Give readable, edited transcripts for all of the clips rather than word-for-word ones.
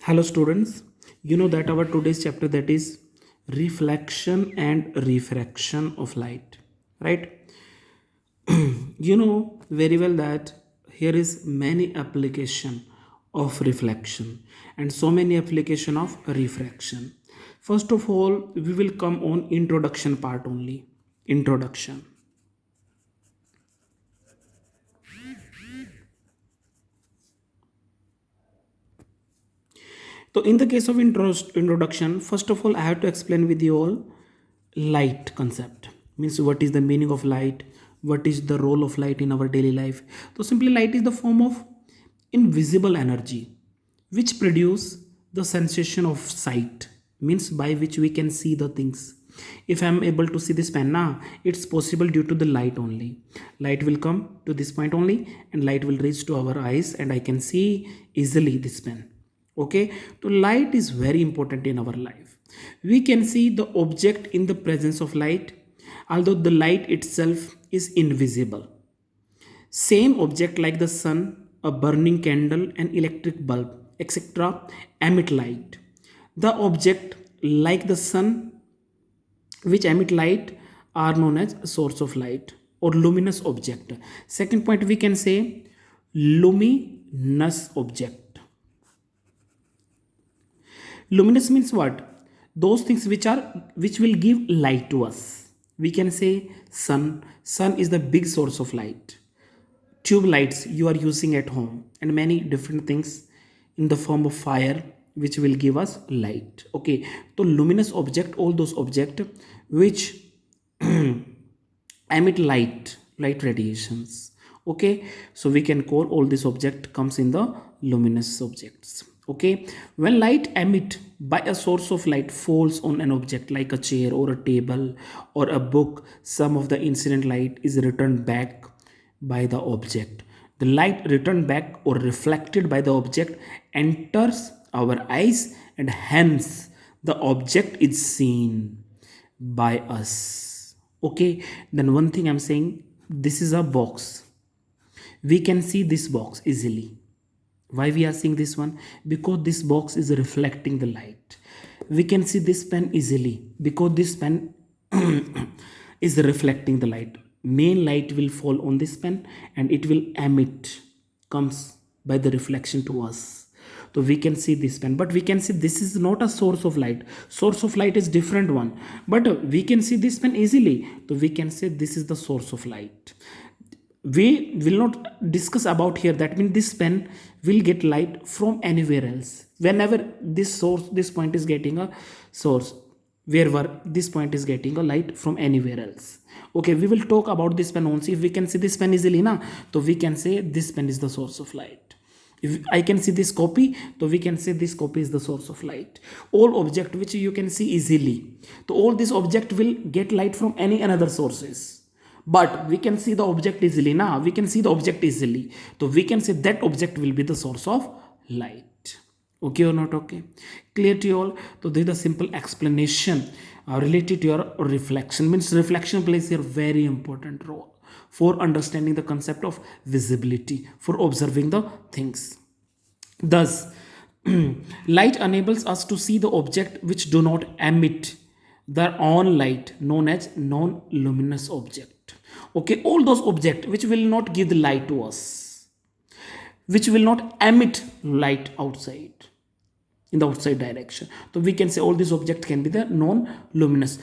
Hello students, you know that our today's chapter that is reflection and refraction of light, right? You know very well that here is many application of reflection and so many application of refraction. First of all, we will come on introduction part only. Introduction. So in the case of introduction, first of all, I have to explain with you all light concept. Means what is the meaning of light? What is the role of light in our daily life? So simply light is the form of invisible energy which produce the sensation of sight. Means by which we can see the things. If I am able to see this pen now, it's possible due to the light only. Light will come to this point only and light will reach to our eyes and I can see easily this pen. Okay, so light is very important in our life. We can see the object in the presence of light, although the light itself is invisible. Same object like the sun, a burning candle, an electric bulb, etc., emit light. The object like the sun which emit light are known as source of light or luminous object. Second point we can say luminous object. Luminous means what? Those things which will give light to us. We can say sun is the big source of light. Tube lights you are using at home and many different things in the form of fire which will give us light. Okay, so luminous object, all those object which emit light radiations. Okay, so we can call all this object comes in the luminous objects. Okay, when light emit by a source of light falls on an object like a chair or a table or a book, some of the incident light is returned back by the object. The light returned back or reflected by the object enters our eyes and hence the object is seen by us. Okay, then one thing I'm saying, this is a box. We can see this box easily. Why we are seeing this one? Because this box is reflecting the light. We can see this pen easily because this pen is reflecting the light. Main light will fall on this pen and it will emit, comes by the reflection to us. So we can see this pen, but we can see this is not a source of light. Source of light is different one, but we can see this pen easily. So we can say this is the source of light. We will not discuss about here, that means this pen will get light from anywhere else. Whenever this point is getting a source, wherever this point is getting a light from anywhere else. Okay, we will talk about this pen only. If we can see this pen easily na, so we can say this pen is the source of light. If I can see this copy, so we can say this copy is the source of light. All object which you can see easily, so all this object will get light from any another sources, but we can see the object easily now. We can see the object easily, so we can say that object will be the source of light. Okay or not? Okay, clear to you all? So this is the simple explanation related to your reflection. Means reflection plays a very important role for understanding the concept of visibility, for observing the things. Thus light enables us to see the object which do not emit their own light, known as non-luminous object. Okay, all those objects which will not give the light to us, which will not emit light outside in the outside direction, so we can say all these objects can be the non-luminous.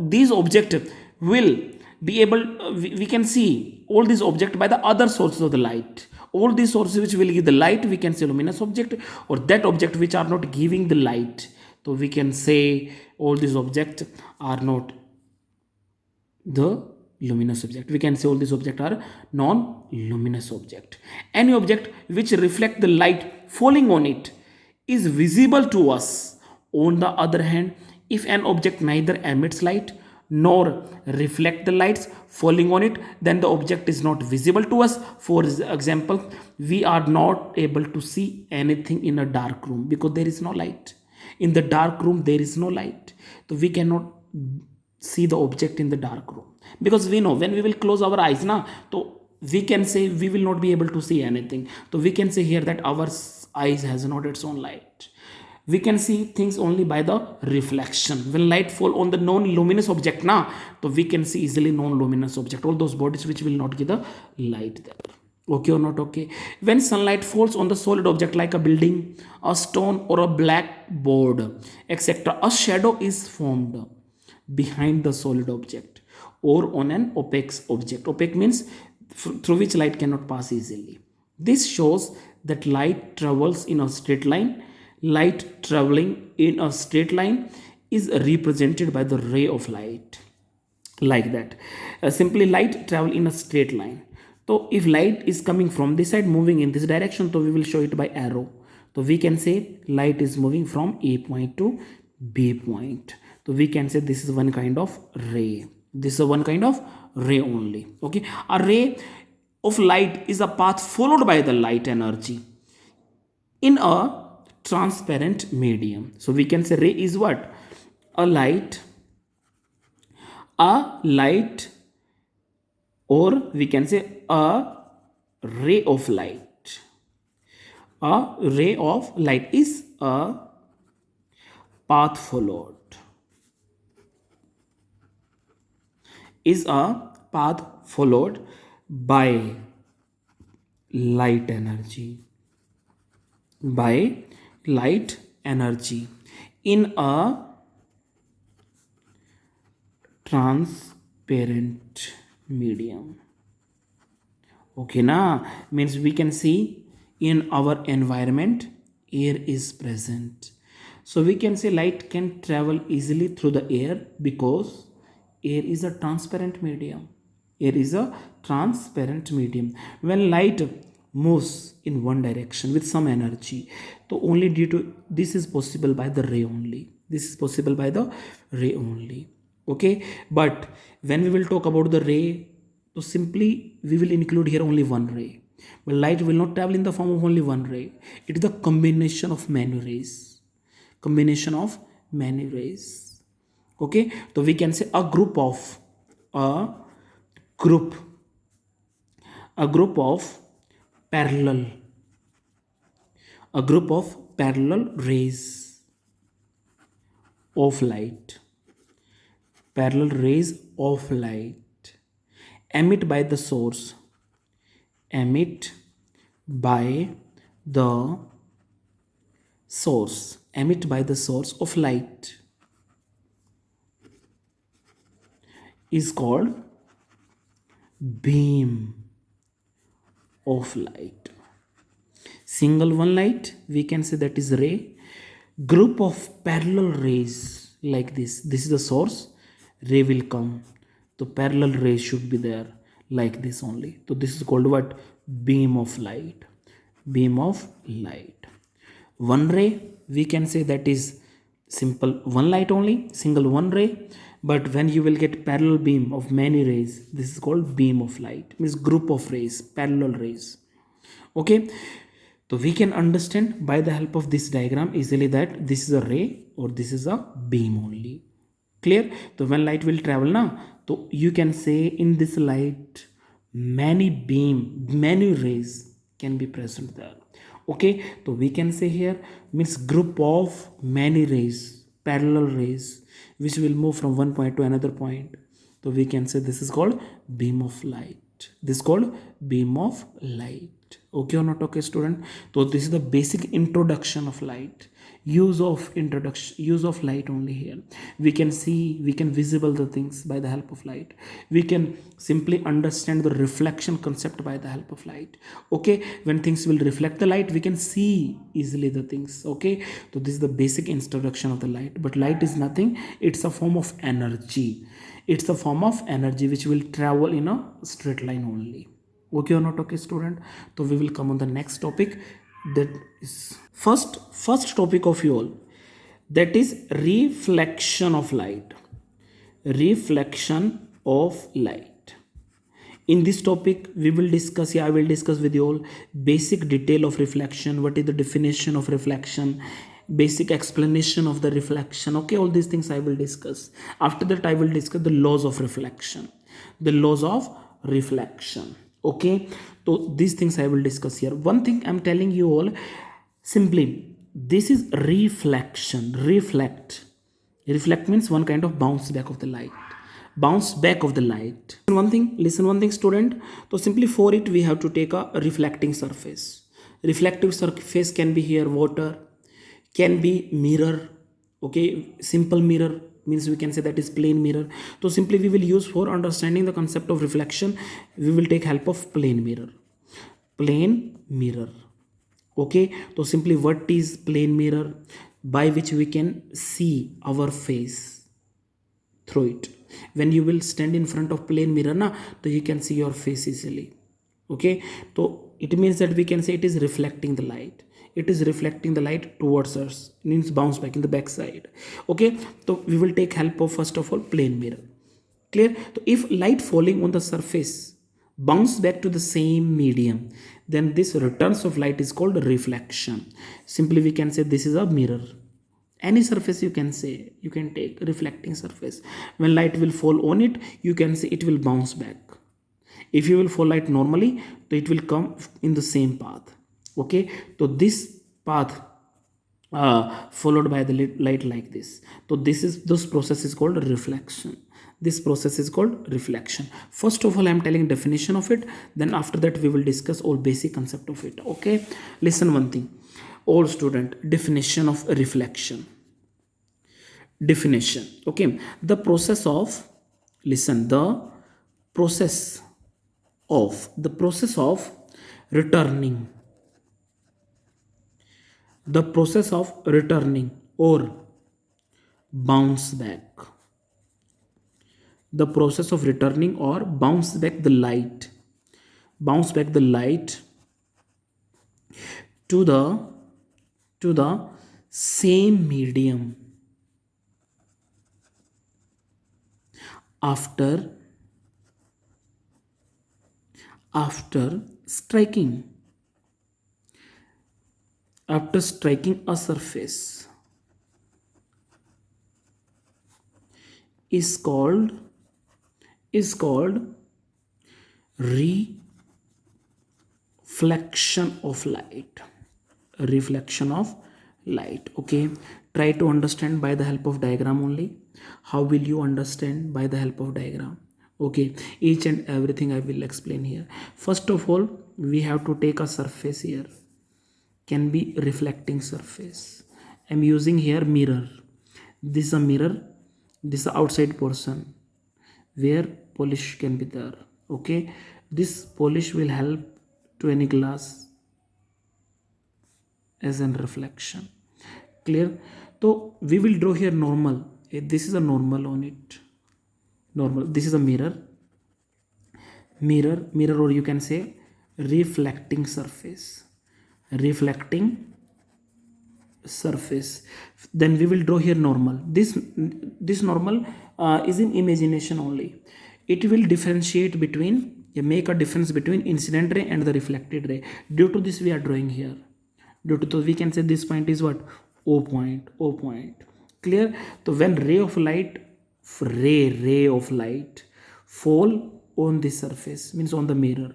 These objects will be able, we can see all these objects by the other sources of the light. All these sources which will give the light, we can say luminous object, or that object which are not giving the light, so we can say all these objects are not the luminous object. We can say all these objects are non-luminous object. Any object which reflect the light falling on it is visible to us. On the other hand, if an object neither emits light nor reflect the lights falling on it, then the object is not visible to us. For example, we are not able to see anything in a dark room because there is no light. In the dark room there is no light, so we cannot see the object in the dark room, because we know when we will close our eyes now, so we can say we will not be able to see anything. So we can say here that our eyes has not its own light. We can see things only by the reflection. When light fall on the non-luminous object now, so we can see easily non-luminous object, all those bodies which will not give the light there. Okay or not? Okay. When sunlight falls on the solid object like a building, a stone, or a blackboard, etc., a shadow is formed behind the solid object or on an opaque object. Opaque means through which light cannot pass easily. This shows that light travels in a straight line. Light traveling in a straight line is represented by the ray of light, like that. Simply light travel in a straight line. So if light is coming from this side moving in this direction, so we will show it by arrow. So we can say light is moving from A point to B point. So we can say this is one kind of ray. This is one kind of ray only. Okay, a ray of light is a path followed by the light energy in a transparent medium. So we can say ray is what? A light, or we can say a ray of light. A ray of light is a path followed, is a path followed by light energy, by light energy in a transparent medium. Okay, na means we can see in our environment air is present, so we can say light can travel easily through the air because air is a transparent medium. Air is a transparent medium. When light moves in one direction with some energy, so only due to this is possible by the ray only. This is possible by the ray only. Okay, but when we will talk about the ray, so simply we will include here only one ray. But light will not travel in the form of only one ray. It is the combination of many rays. Combination of many rays. Okay, so we can say a group group of parallel a group of parallel rays of light, parallel rays of light emit by the source, emit by the source, emit by the source of light is called beam of light. Single one light, we can say that is ray. Group of parallel rays like this is the source, ray will come, so parallel rays should be there like this only. So this is called what? Beam of light. Beam of light. One ray, we can say that is simple one light only, single one ray. But when you will get parallel beam of many rays, this is called beam of light, means group of rays, parallel rays. Okay, so we can understand by the help of this diagram easily that this is a ray or this is a beam only. Clear? So when light will travel now, so you can say in this light many beam, many rays can be present there. Okay, so we can say here means group of many rays, parallel rays, which will move from one point to another point. So we can say this is called beam of light. This is called beam of light. Okay or not? Okay, student. So this is the basic introduction of light. Use of light only here. We can see, we can visible the things by the help of light. We can simply understand the reflection concept by the help of light. Okay, when things will reflect the light, we can see easily the things. Okay, so this is the basic introduction of the light. But light is nothing, it's a form of energy. It's a form of energy which will travel in a straight line only. Okay or not? Okay, student. So we will come on the next topic, that is first topic of you all, that is reflection of light. Reflection of light. In this topic we will discuss, I will discuss with you all basic detail of reflection, what is the definition of reflection, basic explanation of the reflection. Okay, all these things I will discuss. After that I will discuss the laws of reflection, the laws of reflection. Okay, so these things I will discuss here. One thing I'm telling you all, simply This is reflection. Reflect means one kind of bounce back of the light. Bounce back of the light. Listen one thing, student. So simply for it, we have to take a reflecting surface. Reflective surface can be here water, can be mirror. Okay, simple mirror means we can say that is plane mirror. So simply we will use for understanding the concept of reflection, we will take help of plane mirror. Plane mirror. Okay, so simply what is plane mirror? By which we can see our face through it. When you will stand in front of plane mirror na, so you can see your face easily. Okay, so it means that we can say it is reflecting the light. It is reflecting the light towards us, means bounce back in the back side. Okay, so we will take help of first of all plane mirror. Clear? So if light falling on the surface bounce back to the same medium, then this returns of light is called reflection. Simply we can say this is a mirror. Any surface you can say, you can take reflecting surface. When light will fall on it, you can say it will bounce back. If you will fall light normally, so it will come in the same path. Okay, so this path followed by the light like this. So this process is called reflection. This process is called reflection. First of all, I am telling definition of it. Then after that, we will discuss all basic concept of it. Okay, listen one thing. All student, definition of reflection. Definition. Okay, the process of, listen, the process of returning, the process of returning or bounce back, the process of returning or bounce back the light, bounce back the light to the same medium after striking, after striking a surface is called reflection of light. Reflection of light. Okay, try to understand by the help of diagram only. How will you understand? By the help of diagram. Okay, each and everything I will explain here. First of all, we have to take a surface here, can be reflecting surface. I'm using here mirror. This is a mirror, this is the outside portion where polish can be there. Okay, this polish will help to any glass as an reflection. Clear? So we will draw here normal. This is a normal on it. Normal. This is a mirror. Mirror, or you can say reflecting surface. Reflecting surface. Then we will draw here normal. This normal is in imagination only. It will differentiate between, make a difference between incident ray and the reflected ray. Due to this we are drawing here. Due to this we can say this point is what? O point. Clear? So when ray of light fall on this surface, means on the mirror,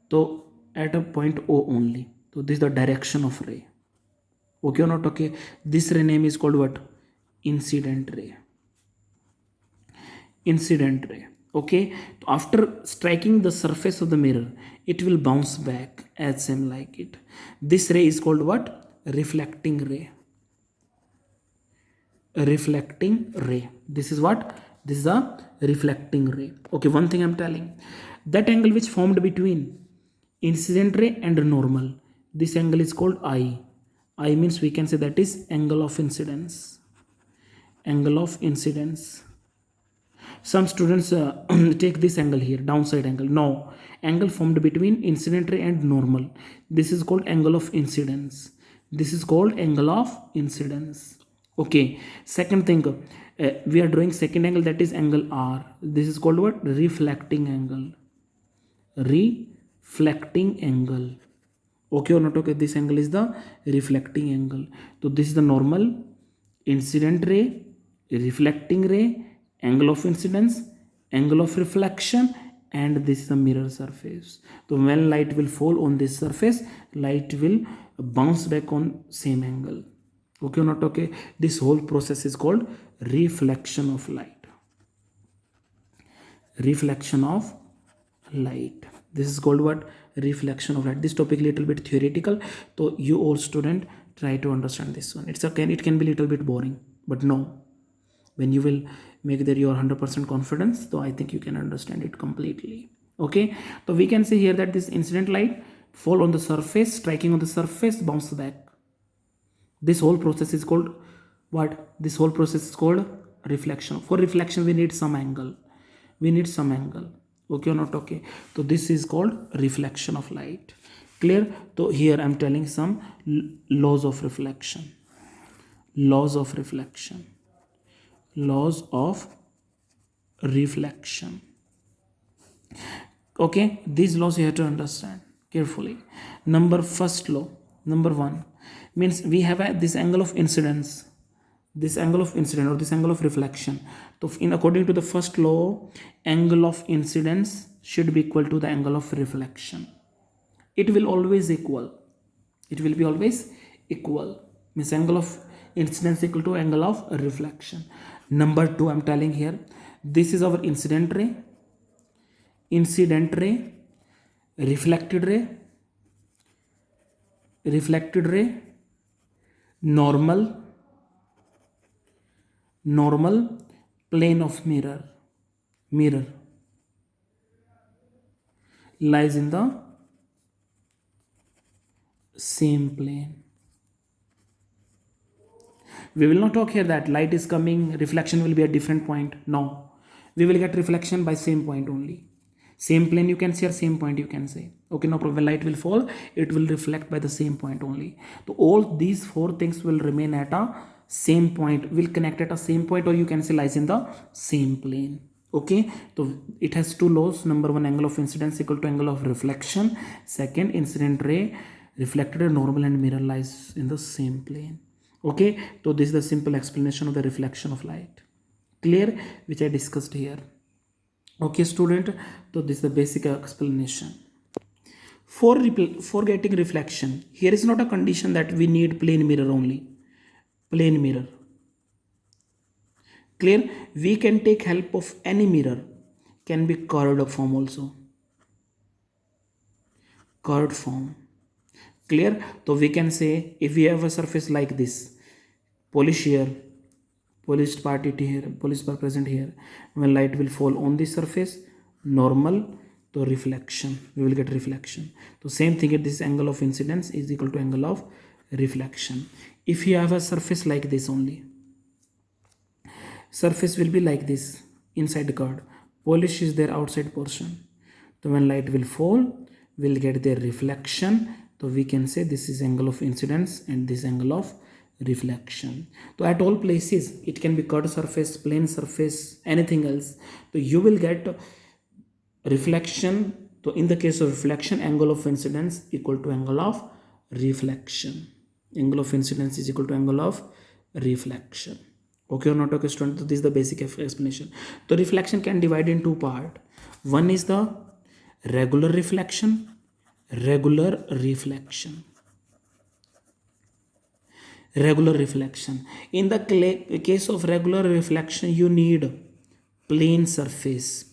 so at a point O only. So this is the direction of ray. Okay or not? Okay, this ray name is called what? Incident ray. Okay, after striking the surface of the mirror, it will bounce back as same like it. This ray is called what? Reflecting ray. This is what? This is a reflecting ray. Okay, one thing I'm telling, that angle which formed between incident ray and normal, this angle is called I. I means we can say that is angle of incidence. Some students take this angle here, downside angle. No, angle formed between incident ray and normal, this is called angle of incidence. Okay, second thing, we are drawing second angle, that is angle R. This is called what? Reflecting angle. Okay or not? Okay, this angle is the reflecting angle. So this is the normal, incident ray, reflecting ray, angle of incidence, angle of reflection, and this is the mirror surface. So when light will fall on this surface, light will bounce back on same angle. Okay or not? Okay, this whole process is called reflection of light. Reflection of light, this is called what? Reflection of light. This topic little bit theoretical, so you all student try to understand this one. It's okay, it can be little bit boring, but no, when you will make there your 100% confidence, so I think you can understand it completely. Okay, so we can see here that this incident light fall on the surface, striking on the surface, bounce back. This whole process is called what? This whole process is called reflection. For reflection we need some angle, we need some angle. Okay or not? Okay, so this is called reflection of light. Clear? So here I'm telling some laws of reflection. Laws of reflection. Laws of reflection. Okay, these laws you have to understand carefully. First law, number one, means we have this angle of incidence, this angle of incidence or this angle of reflection. So in according to the first law, angle of incidence should be equal to the angle of reflection. It will always equal, it will be always equal, means angle of incidence equal to angle of reflection. Number two, I'm telling here, this is our incident ray, reflected ray, normal plane of mirror lies in the same plane. We will not talk here that light is coming, reflection will be at different point. No, we will get reflection by same point only. Same plane you can see or same point you can say. Okay, no problem. When light will fall, it will reflect by the same point only. So all these four things will remain at a same point, will connect at a same point, or you can say lies in the same plane. Okay, so it has two laws. Number one, angle of incidence equal to angle of reflection. Second, incident ray, reflected ray, normal and mirror lies in the same plane. Okay, so this is the simple explanation of the reflection of light. Clear? Which I discussed here. Okay student, so this is the basic explanation. For getting reflection, here is not a condition that we need plane mirror only. Plane mirror. Clear? We can take help of any mirror. Can be curved form also. Curved form. Clear? So we can say if we have a surface like this, polish here, polished part here, polished part present here, when light will fall on this surface, normal to reflection, we will get reflection. So same thing at this angle of incidence is equal to angle of reflection. If you have a surface like this only, surface will be like this, inside the card, polish is their outside portion. So when light will fall, we'll get their reflection. So we can say this is angle of incidence and this angle of reflection. So at all places it can be curved surface, plane surface, anything else, so you will get reflection. So in the case of reflection, angle of incidence equal to angle of reflection. Angle of incidence is equal to angle of reflection. Okay or not? Okay student, so this is the basic explanation. So reflection can divide in two parts. One is the regular reflection. Regular reflection. In the case of regular reflection, you need plane surface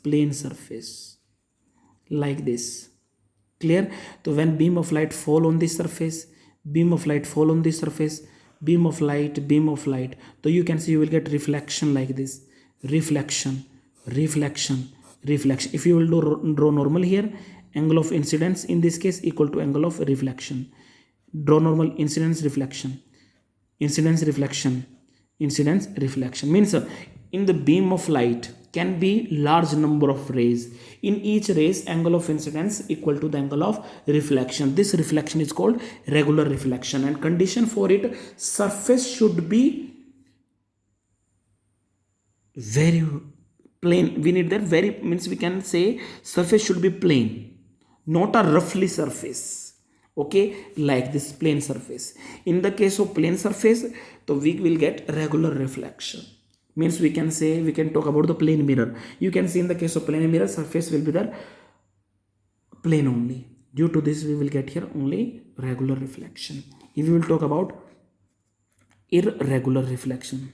like this. Clear? So when beam of light fall on this surface, beam of light, so you can see you will get reflection like this. Reflection. If you will draw normal here, angle of incidence in this case equal to angle of reflection. Draw normal, incidence, reflection. Incidence, reflection means in the beam of light can be large number of rays. In each rays, angle of incidence equal to the angle of reflection. This reflection is called regular reflection, and condition for it, surface should be very plain. We need that very, means we can say surface should be plain, not a roughly surface. Okay, like this plane surface. In the case of plane surface, so we will get regular reflection, means we can say, we can talk about the plane mirror. You can see in the case of plane mirror, surface will be there plane only. Due to this we will get here only regular reflection. If we will talk about irregular reflection,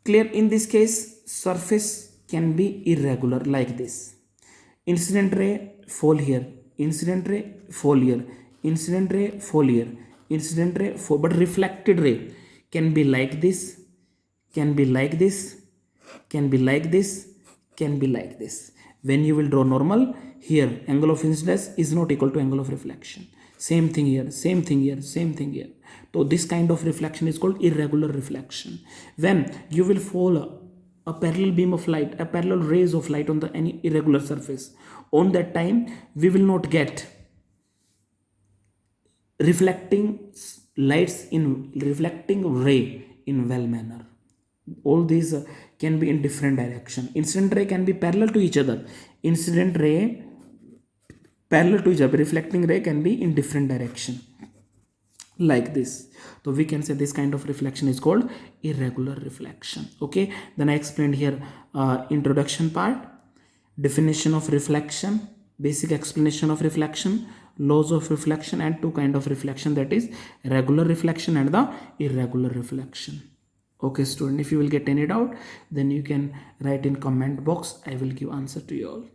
clear, in this case surface can be irregular like this. Incident ray fall here, incident ray fall here, incident ray fall here, incident ray fall, but reflected ray can be like this, can be like this, can be like this, can be like this. When you will draw normal, here angle of incidence is not equal to angle of reflection. Same thing here, same thing here, same thing here. So this kind of reflection is called irregular reflection. When you will fall a parallel beam of light, a parallel rays of light on the any irregular surface, on that time we will not get reflecting lights in reflecting ray in well manner. All these can be in different direction. Incident ray can be parallel to each other, incident ray parallel to each other, reflecting ray can be in different direction like this. So we can say this kind of reflection is called irregular reflection. Okay, then I explained here introduction part, definition of reflection, basic explanation of reflection, laws of reflection, and two kind of reflection, that is regular reflection and the irregular reflection. Okay student, if you will get any doubt, then you can write in comment box, I will give answer to you all.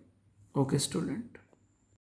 Okay student.